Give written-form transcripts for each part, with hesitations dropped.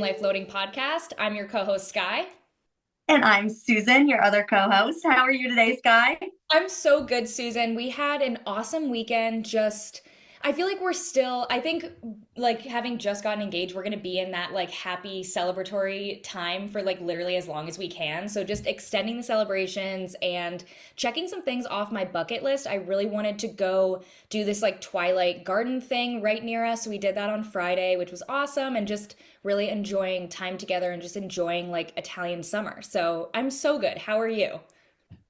Life Loading podcast. I'm your co-host Skye. And I'm Susan, your other co-host. How are you today, Sky? I'm so good, Susan. We had an awesome weekend. I feel like I think like having just gotten engaged, we're going to be in that like happy celebratory time for like literally as long as we can. So just extending the celebrations and checking some things off my bucket list. I really wanted to go do this like Twilight Garden thing right near us. So we did that on Friday, which was awesome, and just really enjoying time together and just enjoying like Italian summer. So I'm so good. How are you?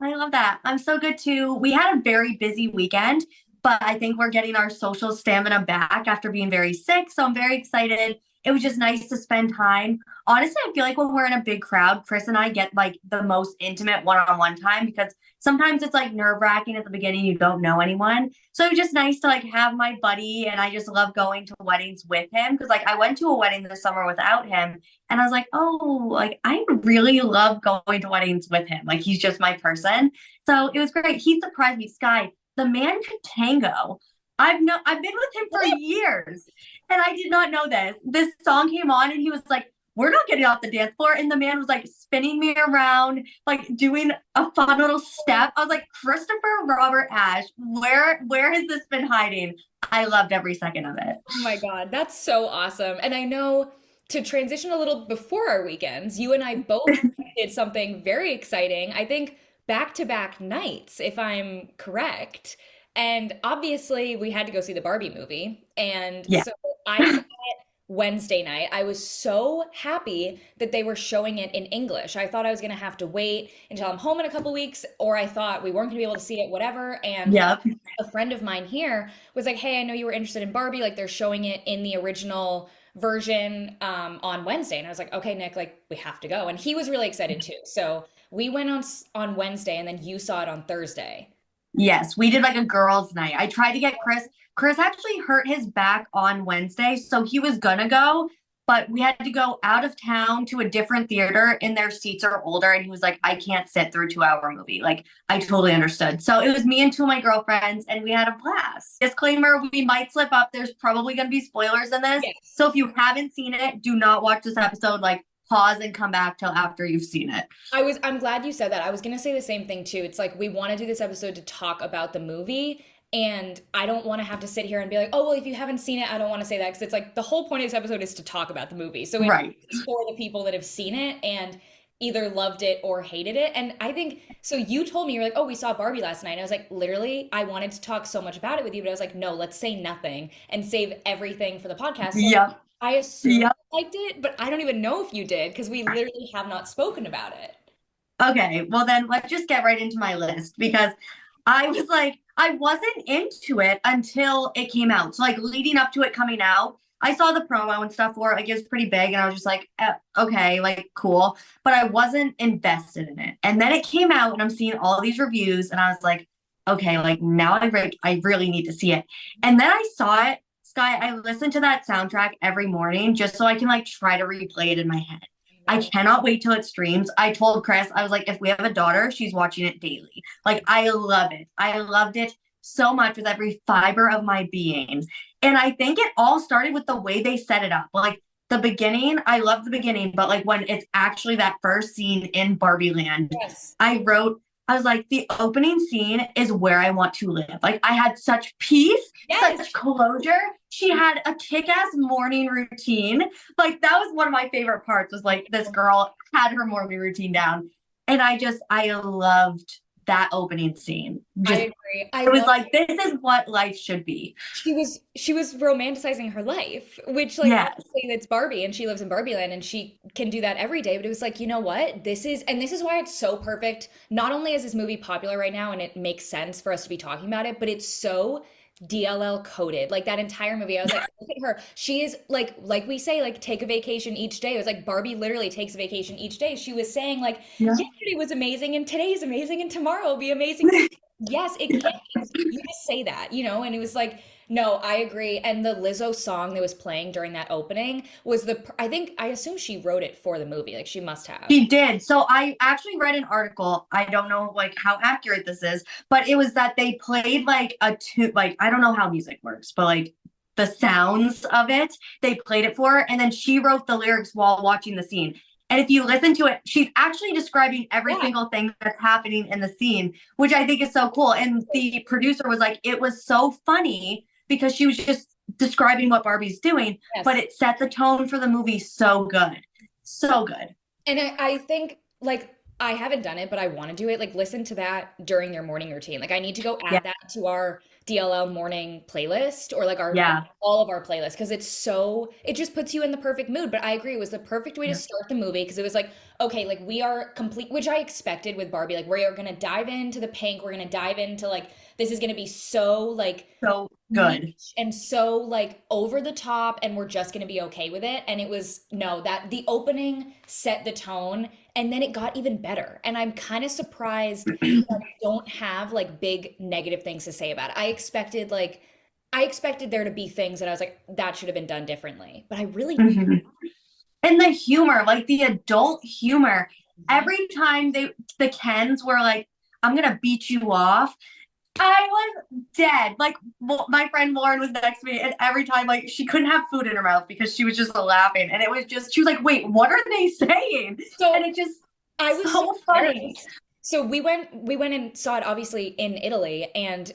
I love that. I'm so good too. We had a very busy weekend, but I think we're getting our social stamina back after being very sick. So I'm very excited. It was just nice to spend time. Honestly, I feel like when we're in a big crowd, Chris and I get like the most intimate one-on-one time because sometimes it's like nerve-wracking at the beginning. You don't know anyone. So it was just nice to like have my buddy. And I just love going to weddings with him because like I went to a wedding this summer without him. And I was like, oh, like I really love going to weddings with him. Like he's just my person. So it was great. He surprised me, Sky. The man could tango. I've been with him for years, and I did not know this. This song came on, and he was like, "We're not getting off the dance floor." And the man was like spinning me around, like doing a fun little step. I was like, Christopher Robert Ash, where has this been hiding? I loved every second of it. Oh my God, that's so awesome. And I know to transition a little before our weekends, you and I both did something very exciting. I think back-to-back nights, if I'm correct. And obviously, we had to go see the Barbie movie. And Yeah. so I saw it Wednesday night. I was so happy that they were showing it in English. I thought I was going to have to wait until I'm home in a couple weeks, or I thought we weren't going to be able to see it, whatever. And Yep. a friend of mine here was like, "Hey, I know you were interested in Barbie. Like, they're showing it in the original version on Wednesday." And I was like, "Okay, Nick, like we have to go." And he was really excited too. So we went on Wednesday, and then you saw it on Thursday. Yes, we did like a girls' night. I tried to get Chris. Chris actually hurt his back on Wednesday, so he was gonna go, but we had to go out of town to a different theater, and their seats are older. And he was like, I can't sit through a 2 hour movie. Like, I totally understood. So it was me and two of my girlfriends, and we had a blast. Disclaimer, we might slip up. There's probably gonna be spoilers in this. Yes. So if you haven't seen it, do not watch this episode. Like, pause and come back till after you've seen it. I'm glad you said that. I was gonna say the same thing too. It's like we want to do this episode to talk about the movie, and I don't want to have to sit here and be like, "Oh, well, if you haven't seen it, I don't want to say that," because it's like the whole point of this episode is to talk about the movie. So Right. it's for the people that have seen it and either loved it or hated it. And I think so you told me you're like, "Oh, we saw Barbie last night." And I was like, literally, I wanted to talk so much about it with you, but I was like, "No, let's say nothing and save everything for the podcast." So Yep. I assume Yep. you liked it, but I don't even know if you did because we literally have not spoken about it. Okay, well then let's just get right into my list because I was like, I wasn't into it until it came out. So like leading up to it coming out, I saw the promo and stuff for it. Like it was pretty big, and I was just like, okay, like cool. But I wasn't invested in it. And then it came out, and I'm seeing all these reviews, and I was like, okay, like now I really need to see it. And then I saw it. Sky, I listen to that soundtrack every morning just so I can like try to replay it in my head. I cannot wait till it streams. I told Chris, I was like, if we have a daughter, she's watching it daily. Like, I love it. I loved it so much with every fiber of my being. And I think it all started with the way they set it up. Like, the beginning, I love the beginning, but like when it's actually that first scene in Barbie Land, Yes. I was like, the opening scene is where I want to live. Like, I had such peace, Yes. such closure. She had a kick-ass morning routine. Like, that was one of my favorite parts, was like this girl had her morning routine down. And I loved that opening scene. I Just, agree. I it was love like, this is what life should be. she was romanticizing her life, which like Yes. obviously that's Barbie and she lives in Barbie Land and she can do that every day, but it was like, you know what? This is why it's so perfect. Not only is this movie popular right now and it makes sense for us to be talking about it, but it's so DLL coded. Like that entire movie, I was like, look at her. She is like we say, like take a vacation each day. It was like Barbie literally takes a vacation each day. She was saying like Yeah. yesterday was amazing and today's amazing and tomorrow will be amazing. Yes, it can. You just say that, and it was like, no, I agree. And the Lizzo song that was playing during that opening was I assume she wrote it for the movie. Like she must have. She did. So I actually read an article. I don't know like how accurate this is, but it was that they played like a two like I don't know how music works, but like the sounds of it. They played it for her, and then she wrote the lyrics while watching the scene. And if you listen to it, she's actually describing every Yeah. single thing that's happening in the scene, which I think is so cool. And the producer was like, it was so funny because she was just describing what Barbie's doing, but Yes. it set the tone for the movie so good. So good. And I think like I haven't done it, but I want to do it. Like listen to that during your morning routine. Like I need to go Yeah. add that to our DLL morning playlist or like our Yeah. all of our playlists because it's so it just puts you in the perfect mood. But I agree, it was the perfect way to Yeah. start the movie because it was like, okay, like we are complete, which I expected with Barbie. Like we are gonna dive into the pink, we're gonna dive into like this is gonna be so like So good. niche and so like over the top and we're just going to be okay with it and it was no that the opening set the tone and then it got even better and I'm kind of surprised that I don't have like big negative things to say about it. I expected there to be things that I was like that should have been done differently but I really Mhm. And the humor, like the adult humor, Mhm. every time the Kens were like, I'm gonna beat you off, I was dead. Like my friend Lauren was next to me, and every time like she couldn't have food in her mouth because she was just laughing, and it was just she was like, "Wait, what are they saying?" And So it just I was so so funny. embarrassed. So we went and saw it obviously in Italy and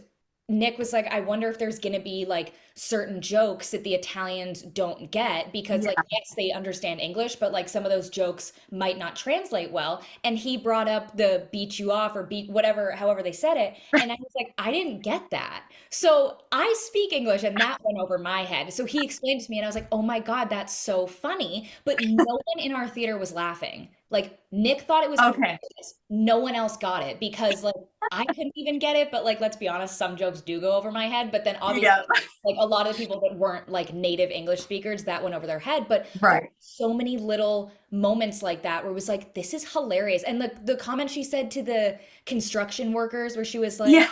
Nick was like, I wonder if there's gonna be like certain jokes that the Italians don't get because like Yeah, yes, they understand English, but like some of those jokes might not translate well. And he brought up the beat you off or beat whatever, however they said it. And I was like, I didn't get that. So I speak English and that went over my head. So he explained to me and I was like, oh my God, that's so funny. But no one in our theater was laughing. Like Nick thought it was okay. hilarious. No one else got it because like I couldn't even get it, but like let's be honest, some jokes do go over my head. But then obviously Yeah, like a lot of the people that weren't like native English speakers, that went over their head. But there were right. so many little moments like that where it was like, this is hilarious. And the comment she said to the construction workers where she was like, Yeah,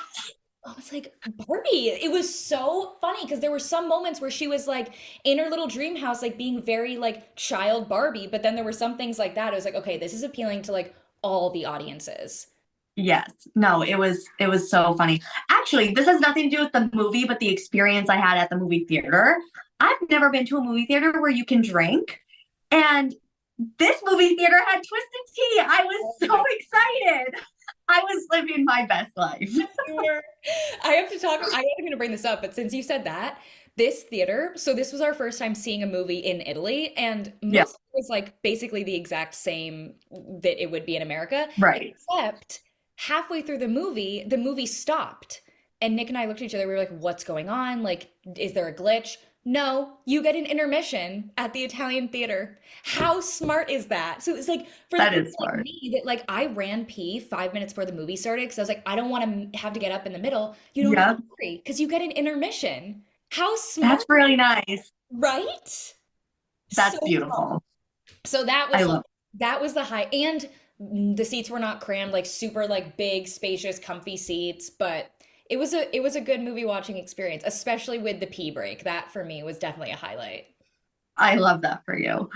I was like, Barbie, it was so funny because there were some moments where she was like in her little dream house, like being very like child Barbie. But then there were some things like that. It was like, okay, this is appealing to like all the audiences. yes. No, it was so funny. Actually, this has nothing to do with the movie, but the experience I had at the movie theater. I've never been to a movie theater where you can drink. And this movie theater had twisted tea. I was Oh so my excited. I was living my best life. You were. I have to talk. I wasn't going to bring this up, but since you said that, this theater, so this was our first time seeing a movie in Italy, and Yeah, most of it was like basically the exact same that it would be in America, right. except halfway through the movie stopped. And Nick and I looked at each other, we were like, what's going on? Like, is there a glitch? No, you get an intermission at the Italian theater. How smart is that? So it's like for the That people is like smart. me that like I ran pee 5 minutes before the movie started because I was like, I don't want to have to get up in the middle. You don't have Yeah, to worry because you get an intermission. How that's smart, really nice. right? So That's smart. beautiful. So I love that was the high and the seats were not crammed like super like big, spacious, comfy seats, but it was a good movie watching experience, especially with the pee break. That for me was definitely a highlight. I love that for you.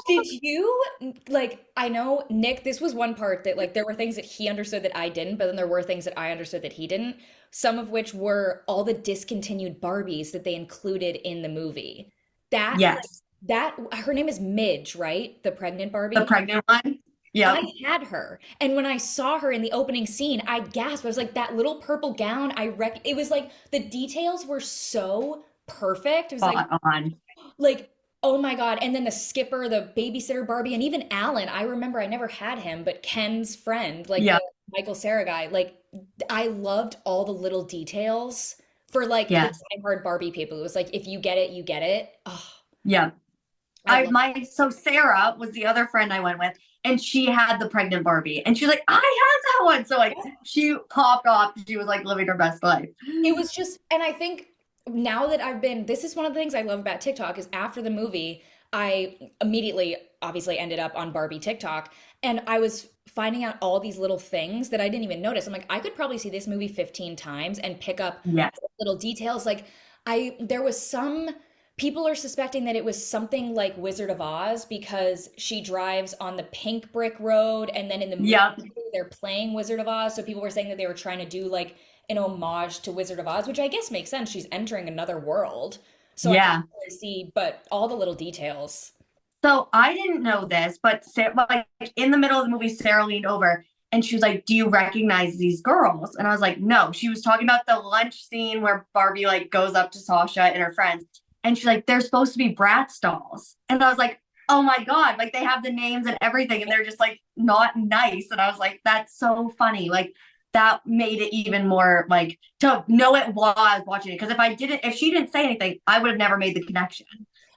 Did you like, I know Nick, this was one part that like there were things that he understood that I didn't, but then there were things that I understood that he didn't, some of which were all the discontinued Barbies that they included in the movie. That like Yes. that her name is Midge, right? The pregnant The Barbie. pregnant one. Yep. I had her. And when I saw her in the opening scene, I gasped. I was like, that little purple gown, it was like the details were so perfect. It was Spot on. like, oh my God. And then the skipper, the babysitter Barbie, and even Alan, I remember I never had him, but Ken's friend, like the Yep. Michael Cera guy, like I loved all the little details for like the Yes. diehard Barbie people. It was like, if you get it, you get it. Oh, Yep. I love So Sarah was the other friend I went with, and she had the pregnant Barbie, and she's like, I had that one. So like it. she popped off. She was like living her best life. It was just, and I think now that this is one of the things I love about TikTok is after the movie, I immediately obviously ended up on Barbie TikTok and I was finding out all these little things that I didn't even notice. I'm like, I could probably see this movie 15 times and pick up Yes. little details. Like there was some people are suspecting that it was something like Wizard of Oz because she drives on the pink brick road and then in the movie Yep. they're playing Wizard of Oz. So people were saying that they were trying to do like an homage to Wizard of Oz, which I guess makes sense. She's entering another world. So I Yeah. didn't really see, but all the little details. So I didn't know this, but like in the middle of the movie, Sarah leaned over and she was like, "Do you recognize these girls?" And I was like, "No." She was talking about the lunch scene where Barbie like goes up to Sasha and her friends, and she's like, "They're supposed to be Bratz dolls." And I was like, "Oh my God!" Like they have the names and everything, and they're just like not nice. And I was like, "That's so funny." Like that made it even more like to know it while I was watching it. Because if she didn't say anything, I would have never made the connection.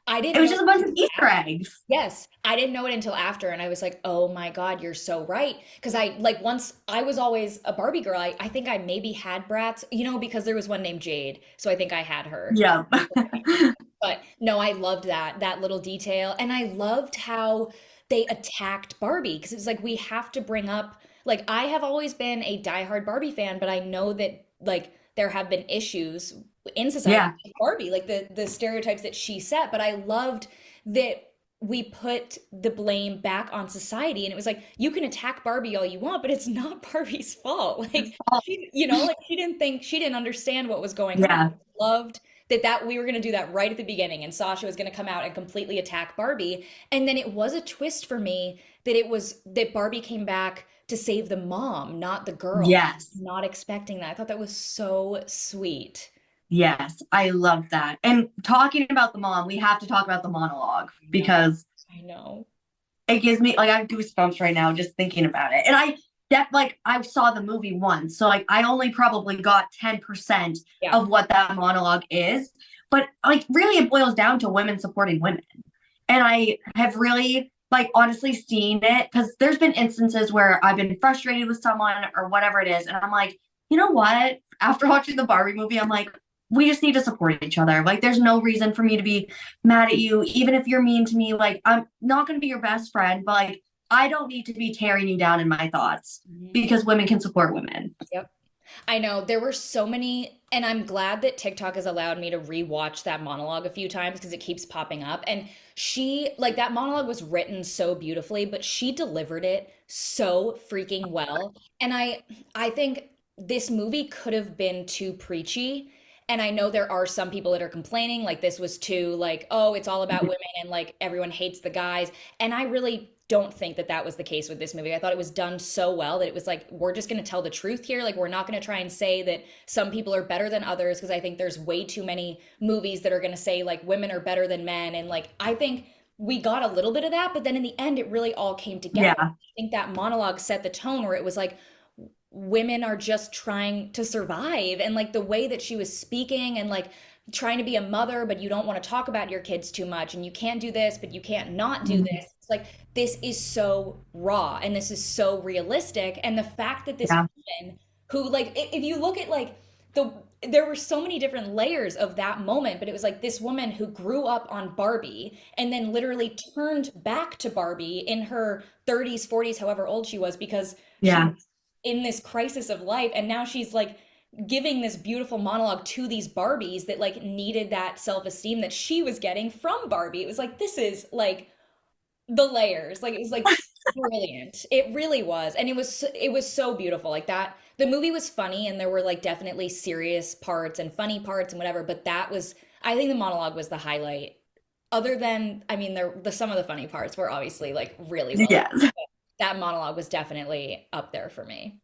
I It didn't was know just a bunch of until Easter after. eggs. Yes, I didn't know it until after, and I was like, "Oh my God, you're so right." Because I like once I was always a Barbie girl. I think I maybe had brats, because there was one named Jade, so I think I had her. Yeah. But no, I loved that little detail, and I loved how they attacked Barbie because it's like we have to bring up like I have always been a diehard Barbie fan, but I know that like there have been issues in society Yeah. with Barbie, like the stereotypes that she set, but I loved that we put the blame back on society and it was like you can attack Barbie all you want, but it's not Barbie's fault. Like like she didn't understand what was going on. Yeah. Loved that we were going to do that right at the beginning and Sasha was going to come out and completely attack Barbie. And then it was a twist for me that it was that Barbie came back to save the mom, not the girl. Yes. Not expecting that. I thought that was so sweet. Yes. I love that. And talking about the mom, we have to talk about the monologue I know. because I know. it gives me like I have goosebumps right now just thinking about it. And I saw the movie once. So like I only probably got 10% Yeah. of what that monologue is. But like really it boils down to women supporting women. And I have really like honestly seen it because there's been instances where I've been frustrated with someone or whatever it is. And I'm like, you know what? After watching the Barbie movie, I'm like, we just need to support each other. Like, there's no reason for me to be mad at you, even if you're mean to me. Like, I'm not going to be your best friend, but like, I don't need to be tearing you down in my thoughts Mhm. because women can support women. Yep. I know there were so many, and I'm glad that TikTok has allowed me to rewatch that monologue a few times because it keeps popping up. And like that monologue was written so beautifully, but she delivered it so freaking well. And I think this movie could have been too preachy. And I know there are some people that are complaining like this was too like, oh, it's all about women and like everyone hates the guys. And I really don't think that that was the case with this movie. I thought it was done so well that it was like, we're just going to tell the truth here. Like, we're not going to try and say that some people are better than others because I think there's way too many movies that are going to say like women are better than men. And like, I think we got a little bit of that, but then in the end, it really all came together. I Yeah. think that monologue set the tone where it was like, women are just trying to survive and like the way that she was speaking and like trying to be a mother but you don't want to talk about your kids too much and you can't do this but you can't not do Mhm. this. It's like this is so raw and this is so realistic and the fact that this Yeah. woman who like if you look at like the there were so many different layers of that moment, but it was like this woman who grew up on Barbie and then literally turned back to Barbie in her 30s, 40s, however old she was, because she Yeah. in this crisis of life and now she's like giving this beautiful monologue to these Barbies that like needed that self-esteem that she was getting from Barbie. It was like this is like the layers. Like it was like brilliant. It really was. And it was so beautiful. Like that the movie was funny and there were like definitely serious parts and funny parts and whatever, but that was I think the monologue was the highlight. Other than I mean the some of the funny parts were obviously like really well done. Yes. That monologue was definitely up there for me.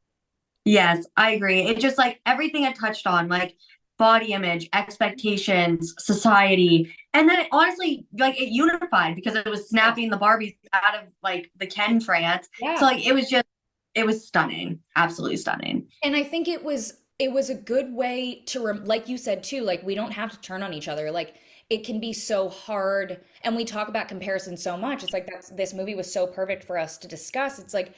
Yes, I agree. It just like everything it touched on, like body image, expectations, society, and then it honestly like it unified because it was Yeah. snapping the Barbies out of like the Ken trance. So Yeah. like it was stunning, absolutely stunning. And I think it was a good way to like you said too, like we don't have to turn on each other. Like it can be so hard and we talk about comparison so much. It's like this movie was so perfect for us to discuss. It's like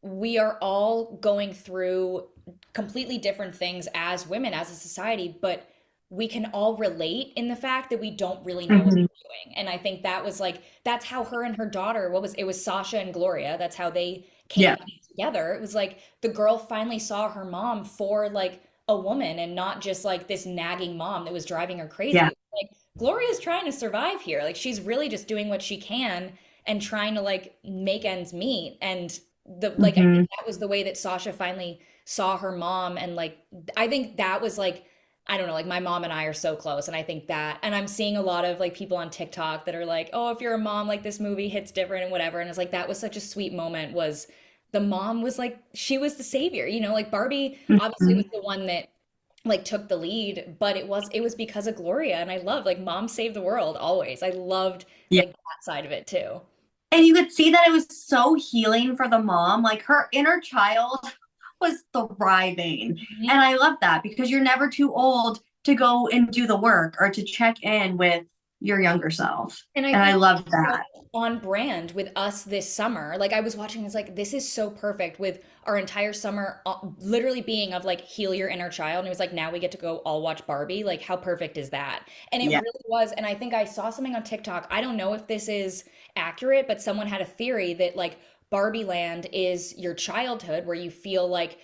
we are all going through completely different things as women, as a society, but we can all relate in the fact that we don't really know what Mhm. we're doing. And I think that was like, that's how her and her daughter, it was Sasha and Gloria. That's how they came Yeah, to be together. It was like the girl finally saw her mom for like a woman and not just like this nagging mom that was driving her yeah, crazy. Like Gloria's trying to survive here. Like she's really just doing what she can and trying to like make ends meet. And the like I Hmm. think that was the way that Sasha finally saw her mom, and like I think that was like I don't know, like my mom and I are so close, and I think that, and I'm seeing a lot of like people on TikTok that are like, oh, if you're a mom, like this movie hits different and whatever, and it's like that was such a sweet moment. Was the mom was like she was the savior, you know, like Barbie obviously was Hmm. the one that like took the lead, but it was because of Gloria, and I love like mom saved the world always. I loved Yeah. like that side of it too. And you could see that it was so healing for the mom. Like her inner child was thriving. And Mhm. I love that because you're never too old to go and do the work or to check in with your younger self. And I And I think love it's so that. on brand with us this summer. Like I was watching, it's like this is so perfect with our entire summer literally being of like heal your inner child. And it was like now we get to go all watch Barbie. Like how perfect is that? And it Yeah. really was. And I think I saw something on TikTok. I don't know if this is accurate, but someone had a theory that like Barbie Land is your childhood where you feel like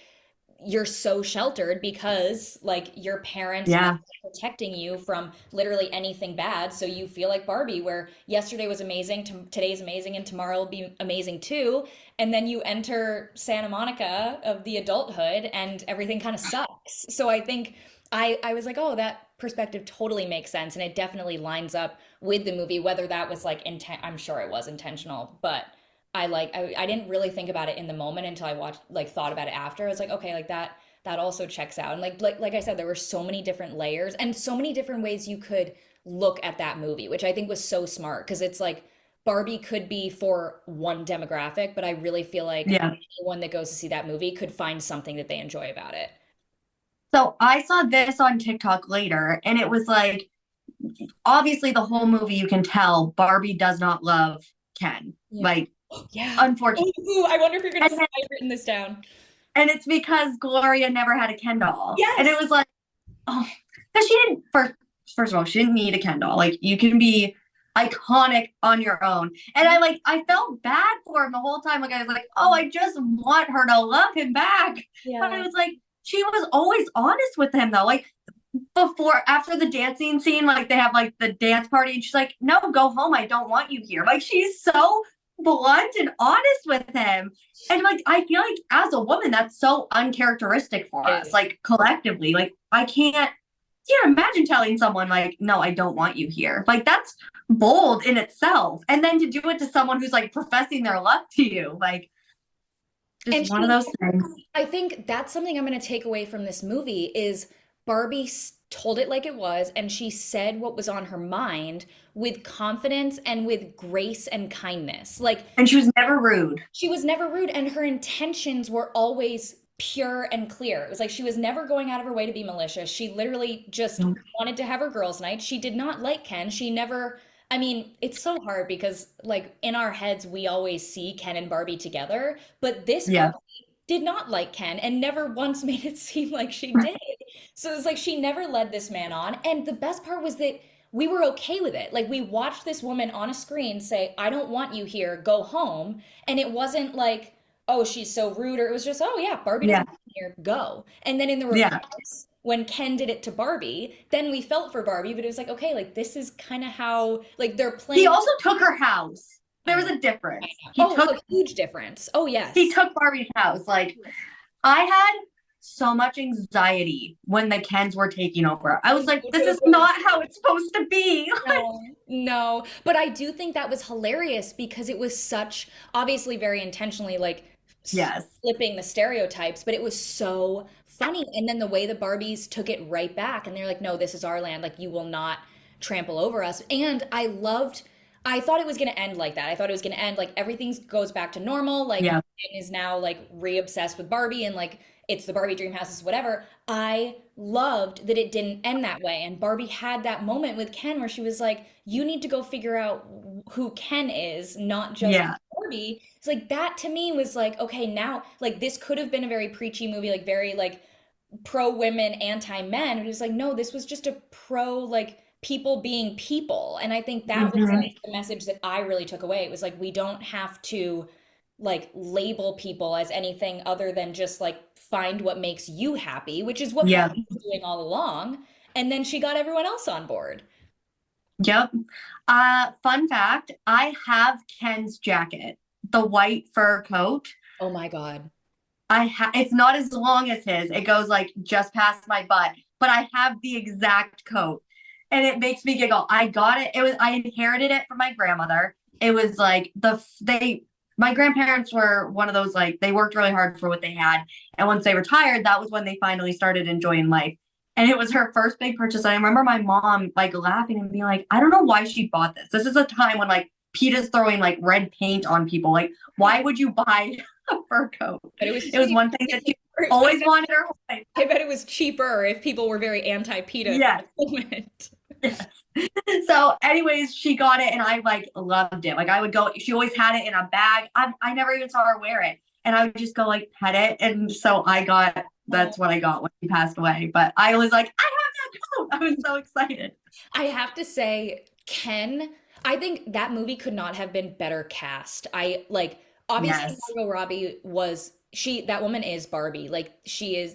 you're so sheltered because like your parents must Yeah. be protecting you from literally anything bad, so you feel like Barbie where yesterday was amazing, today's amazing, and tomorrow will be amazing too, and then you enter Santa Monica of the adulthood and everything kind of sucks. So I think I was like, oh, that perspective totally makes sense, and it definitely lines up with the movie, whether that was like intent. I'm sure it was intentional, but I didn't really think about it in the moment until I watched like thought about it after. I was like, okay, like that also checks out. And like I said, there were so many different layers and so many different ways you could look at that movie, which I think was so smart because it's like Barbie could be for one demographic, but I really feel like Yeah. anyone that goes to see that movie could find something that they enjoy about it. So I saw this on TikTok later, and it was like, obviously, the whole movie, you can tell Barbie does not love Ken. Yeah. Like, Yeah. unfortunately. Ooh, I wonder if you're gonna And, say I've written this down. and it's because Gloria never had a Ken doll. And it Yes. was like, oh, because she didn't, first of all, she didn't need a Ken doll. Like, you can be iconic on your own. And I felt bad for him the whole time. Like, I was like, oh, I just want her to love him back. But Yeah. I was like, she was always honest with him, though. Like, after the dancing scene, like they have like the dance party, and she's like, no, go home, I don't want you here. Like she's so blunt and honest with him. And like I feel like as a woman that's so uncharacteristic for It us, is. like collectively. Like I can't imagine telling someone like, no, I don't want you here. Like that's bold in itself, and then to do it to someone who's like professing their love to you, like just And one of she those things. I think that's something I'm going to take away from this movie is Barbie told it like it was, and she said what was on her mind with confidence and with grace and kindness. Like And she was never rude. she was never rude, and her intentions were always pure and clear. It was like she was never going out of her way to be malicious. She literally just wanted to have her girls' night. She did not like Ken. She never, I mean, it's so hard because, like, in our heads, we always see Ken and Barbie together, but this Yeah. Barbie did not like Ken and never once made it seem like she did. So it's like she never led this man on. And the best part was that we were okay with it. Like, we watched this woman on a screen say, I don't want you here, go home. And it wasn't like, oh, she's so rude, or it was just, oh yeah, Barbie Yeah. doesn't want me here, go. And then in the Yeah. reverse, when Ken did it to Barbie, then we felt for Barbie, but it was like, okay, like this is kind of how like they're He playing. also took her house. I There was know, a I difference. know. He Oh, took a huge difference. Oh he yes. took Barbie's house. Like I had so much anxiety when the Kens were taking over. I was like, this is not how it's supposed to be. No, no. But I do think that was hilarious because it was such, obviously very intentionally like Yes. flipping the stereotypes, but it was so funny. And then the way the Barbies took it right back and they're like, no, this is our land. Like, you will not trample over us. And I thought it was going to end like that. I thought it was going to end like everything goes back to normal. Like, Yeah. Ken is now like re-obsessed with Barbie and like it's the Barbie dream houses, whatever. I loved that it didn't end that way. And Barbie had that moment with Ken where she was like, you need to go figure out who Ken is, not just Yeah. Barbie. It's like that to me was like, okay, now like this could have been a very preachy movie, like very like pro women, anti men. It was like, no, this was just a pro like people being people. And I think that was Hmm. like the message that I really took away. It was like we don't have to like label people as anything other than just like find what makes you happy, which is what Yeah. Barbie was doing all along. And then she got everyone else on board. Yep. Fun fact, I have Ken's jacket, the white fur coat. Oh my God. It's not as long as his. It goes like just past my butt, but I have the exact coat. And it makes me giggle. I got it. I inherited it from my grandmother. It was like my grandparents were one of those, like, they worked really hard for what they had. And once they retired, that was when they finally started enjoying life. And it was her first big purchase. And I remember my mom like laughing and being like, I don't know why she bought this. This is a time when like PETA's throwing like red paint on people. Like, why would you buy a fur coat? But it was It was cheap. one thing that she always wanted her whole life. I bet it was cheaper if people were very anti-PETA at Yes. that moment. Yes. So, anyways, she got it and I like loved it. Like, I would go, she always had it in a bag. I never even saw her wear it. And I would just go like pet it. And so Oh, that's what I got when she passed away. But I was like, I have that coat. I was so excited. I have to say, I think that movie could not have been better cast. I like obviously Yes. Margot Robbie that woman is Barbie. Like she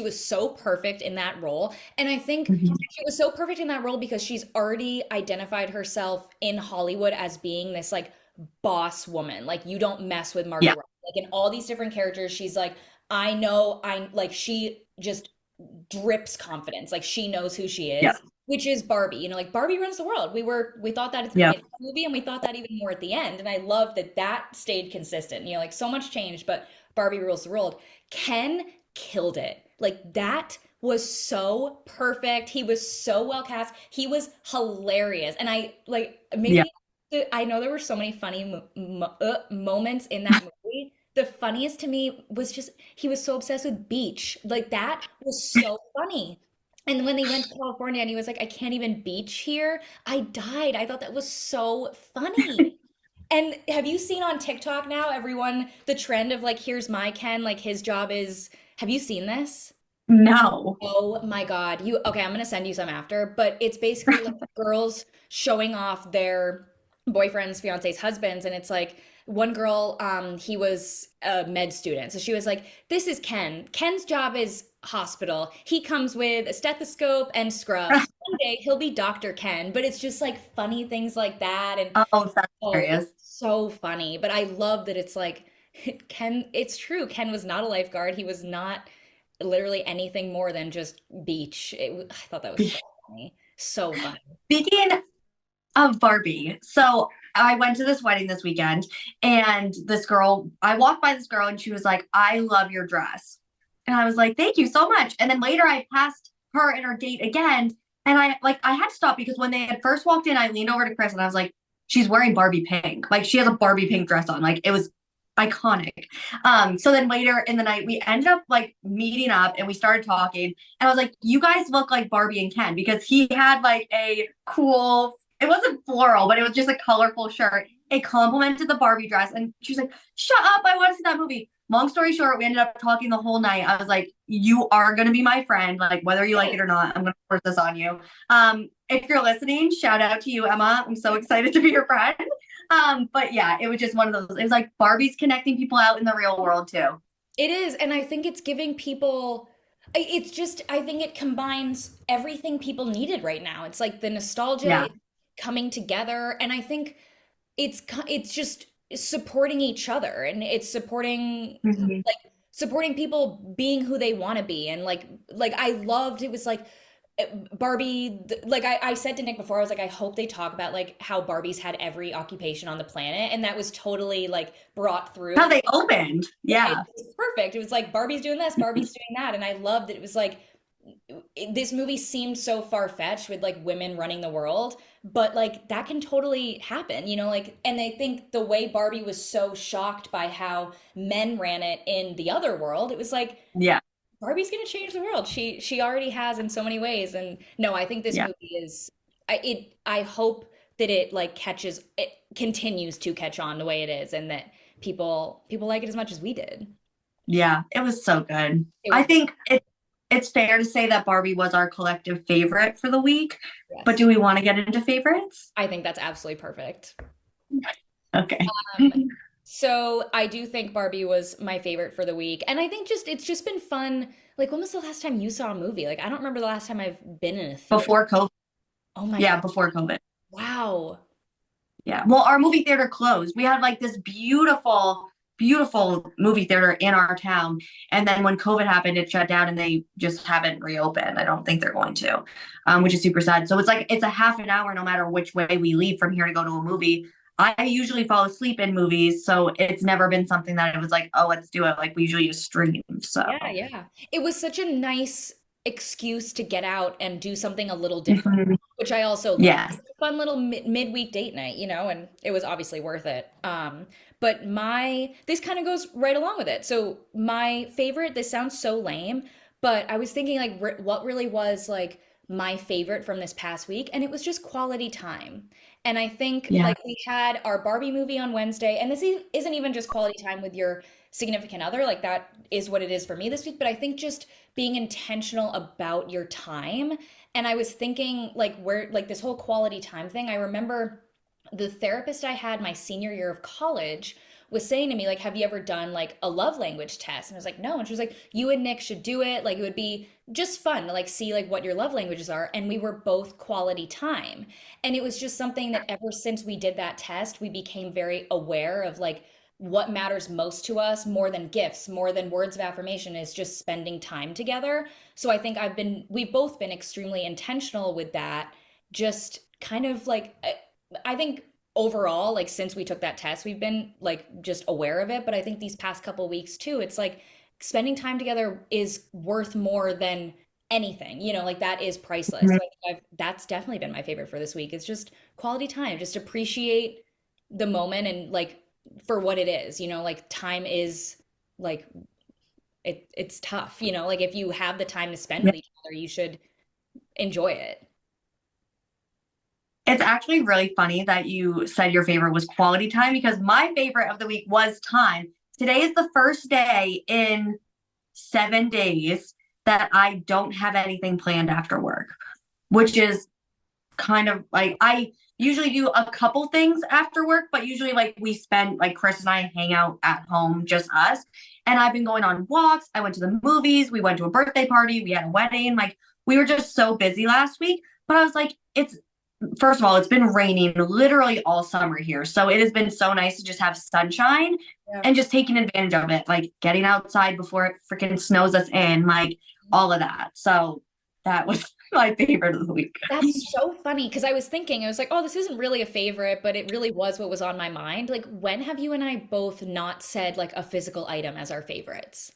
was so perfect in that role. And I think Mhm. she was so perfect in that role because she's already identified herself in Hollywood as being this like boss woman. Like you don't mess with Margot Yeah. Robbie. Like in all these different characters, she's like, I know I like she just drips confidence. Like she knows who she Yeah. is, which is Barbie. You know, like Barbie runs the world. We thought that at the Yeah. beginning of the movie, and we thought that even more at the end. And I love that that stayed consistent. You know, like so much changed, but Barbie rules the world. Ken killed it. Like that was so perfect. He was so well cast. He was hilarious, and I like Yeah. maybe I know there were so many funny moments in that movie. The funniest to me was just he was so obsessed with beach. Like that was so funny. And when they went to California and he was like, I can't even beach here, I died. I thought that was so funny. And have you seen on TikTok now, everyone, the trend of like, here's my Ken, like his job is, have you seen this? No. Oh my God. Okay, I'm gonna send you some after, but it's basically like girls showing off their boyfriends, fiancés, husbands, and it's like one girl, he was a med student. So she was like, this is Ken. Ken's job is hospital. He comes with a stethoscope and scrubs. One day he'll be Dr. Ken, but it's just like funny things like that. And Oh, that's oh, it's hilarious. so funny. But I love that it's like Ken, it's true. Ken was not a lifeguard. He was not literally anything more than just beach. I thought that was so funny. So funny. Speaking of Barbie, so I went to this wedding this weekend, and I walked by this girl, and she was like, I love your dress. And I was like, thank you so much. And then later I passed her and her date again. And I had to stop because when they had first walked in, I leaned over to Chris and I was like, she's wearing Barbie pink. Like she has a Barbie pink dress on. Like it was iconic. So then later in the night, we ended up like meeting up and we started talking. And I was like, you guys look like Barbie and Ken because he had like a cool, it wasn't floral, but it was just a colorful shirt. It complemented the Barbie dress. And she was like, shut up. I want to see that movie. Long story short, we ended up talking the whole night. I was like, you are going to be my friend. Like, whether you like it or not, I'm going to force this on you. If you're listening, shout out to you, Emma. I'm so excited to be your friend. But yeah, it was just one of those. It was like Barbie's connecting people out in the real world too. It is, and I think it's giving people it's just I think it combines everything people needed right now. It's like the nostalgia Yeah. is coming together, and I think it's just supporting each other and it's Mhm. supporting people being who they want to be and like I loved it was like Barbie, like I said to Nick before, I was like, I hope they talk about like how Barbie's had every occupation on the planet, and that was totally like brought How through. they opened. Yeah, it Yeah. was perfect. It was like Barbie's doing this, Barbie's doing that, and I loved that it was like this movie seemed so far-fetched with like women running the world, but like that can totally happen, you know, like and I think the way Barbie was so shocked by how men ran it in the other world, it was like Yeah. Barbie's gonna change the world. She already has in so many ways. And no, I think this Yeah. movie is I hope that it continues to catch on the way it is and that people like it as much as we did. Yeah. It was so good. It I was think it's fair to say that Barbie was our collective favorite for the week. But yes. do we want to get into favorites? I think that's absolutely perfect. Okay. Um, so I do think Barbie was my favorite for the week. And I think just it's just been fun. Like when was the last time you saw a movie? Like I don't remember the last time I've been in a theater. Before COVID. Oh my Yeah, God. before COVID. Wow. Yeah. Well, our movie theater closed. We had like this beautiful, beautiful movie theater in our town. And then when COVID happened, it shut down and they just haven't reopened. I don't think they're going to, which is super sad. So it's like it's a half an hour no matter which way we leave from here to go to a movie. I usually fall asleep in movies, so it's never been something that I was like, oh, let's do it. Like we usually just stream. So Yeah, yeah. It was such a nice excuse to get out and do something a little different, mhm. which I also love. Yes. It's a fun little midweek date night, and it was obviously worth it. But this kind of goes right along with it. So my favorite, this sounds so lame, but I was thinking like what really was like my favorite from this past week, and it was just quality time. And I think Yeah. like we had our Barbie movie on Wednesday, and isn't even just quality time with your significant other, like that is what it is for me this week, but I think just being intentional about your time. And I was thinking like where like this whole quality time thing, I remember the therapist I had my senior year of college was saying to me like, have you ever done like a love language test? And I was like, no. And she was like, you and Nick should do it, like it would be just fun to like see like what your love languages are. And we were both quality time, and it was just something that ever since we did that test we became very aware of, like what matters most to us more than gifts, more than words of affirmation, is just spending time together. So I think we've both been extremely intentional with that. Just kind of like, I think overall, like since we took that test, we've been like just aware of it. But I think these past couple weeks too, it's like spending time together is worth more than anything, like that is priceless. So Mhm. I think that's definitely been my favorite for this week. It's just quality time, just appreciate the moment and like for what it is, like time is like it's tough, like if you have the time to spend Yeah. with each other, you should enjoy it. It's actually really funny that you said your favorite was quality time because my favorite of the week was time. Today is the first day in 7 days that I don't have anything planned after work, which is kind of like I usually do a couple things after work, but usually like we spend like Chris and I hang out at home, just us. And I've been going on walks. I went to the movies. We went to a birthday party. We had a wedding. Like we were just so busy last week. But I was like, it's first of all, it's been raining literally all summer here. So it has been so nice to just have sunshine Yeah. and just taking advantage of it, like getting outside before it freaking snows us in, like all of that. So that was my favorite of the week. That's so funny because I was thinking, I was like, oh, this isn't really a favorite, but it really was what was on my mind. Like, when have you and I both not said like a physical item as our favorites?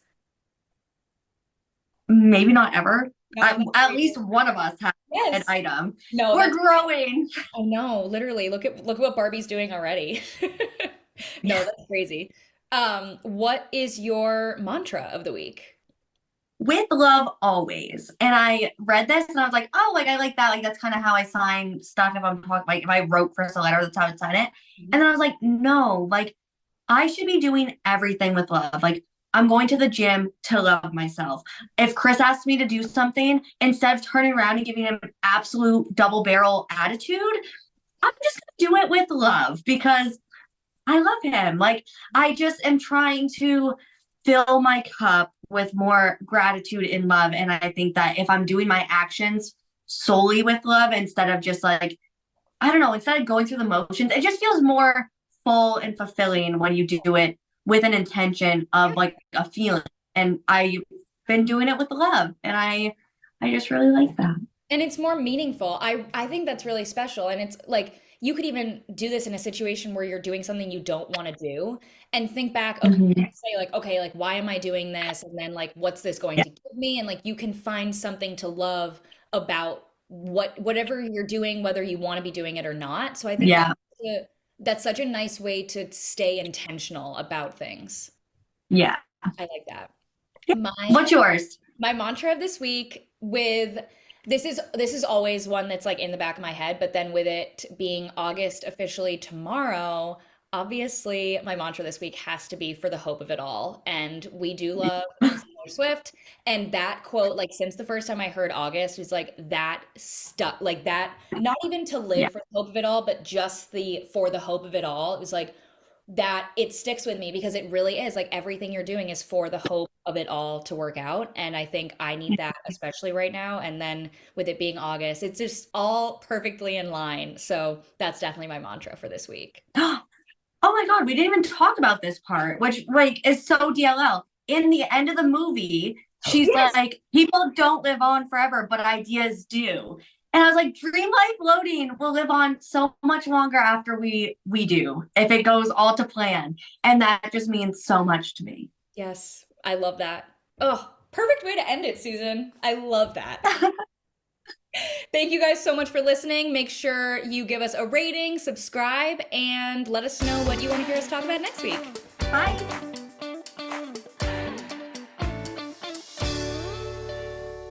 Maybe not ever. No, that's At crazy. least one of us has an Yes. item. No, We're that's growing. I know, literally. Look at what Barbie's doing already. No, Yeah. that's crazy. What is your mantra of the week? With love always. And I read this and I was like, oh, like I like that. Like that's kind of how I sign stuff if I'm talking, like if I wrote Chris a letter, that's how I would sign it. Mhm. And then I was like, no, like I should be doing everything with love. Like I'm going to the gym to love myself. If Chris asks me to do something, instead of turning around and giving him an absolute double barrel attitude, I'm just gonna do it with love because I love him. Like I just am trying to fill my cup with more gratitude and love. And I think that if I'm doing my actions solely with love instead of just like, I don't know, instead of going through the motions, it just feels more full and fulfilling when you do it with an intention Yeah. of like a feeling. And I've been doing it with love. And I just really like that. And it's more meaningful. I think that's really special. And it's like you could even do this in a situation where you're doing something you don't want to do and think back, okay, Mhm. say like, okay, like why am I doing this? And then like what's this going Yeah. to give me? And like you can find something to love about whatever you're doing, whether you want to be doing it or not. So I think Yeah. that's such a nice way to stay intentional about things. Yeah. I like that. Yeah. My What's yours? my mantra of this week with this is always one that's like in the back of my head, but then with it being August officially tomorrow, obviously my mantra this week has to be for the hope of it all. And we do love Taylor Swift. And that quote, like since the first time I heard August, was like that stuck like that, not even to Yeah. live for the hope of it all, but just the for the hope of it all. It was like that it sticks with me because it really is like everything you're doing is for the hope of it all to work out. And I think I need that, especially right now. And then with it being August, it's just all perfectly in line. So that's definitely my mantra for this week. Oh my God, we didn't even talk about this part, which like is so DLL. In the end of the movie, she's Yes. like, people don't live on forever, but ideas do. And I was like, dream life loading will live on so much longer after we do, if it goes all to plan. And that just means so much to me. Yes, I love that. Oh, perfect way to end it, Susan. I love that. Thank you guys so much for listening. Make sure you give us a rating, subscribe, and let us know what you want to hear us talk about next week. Bye.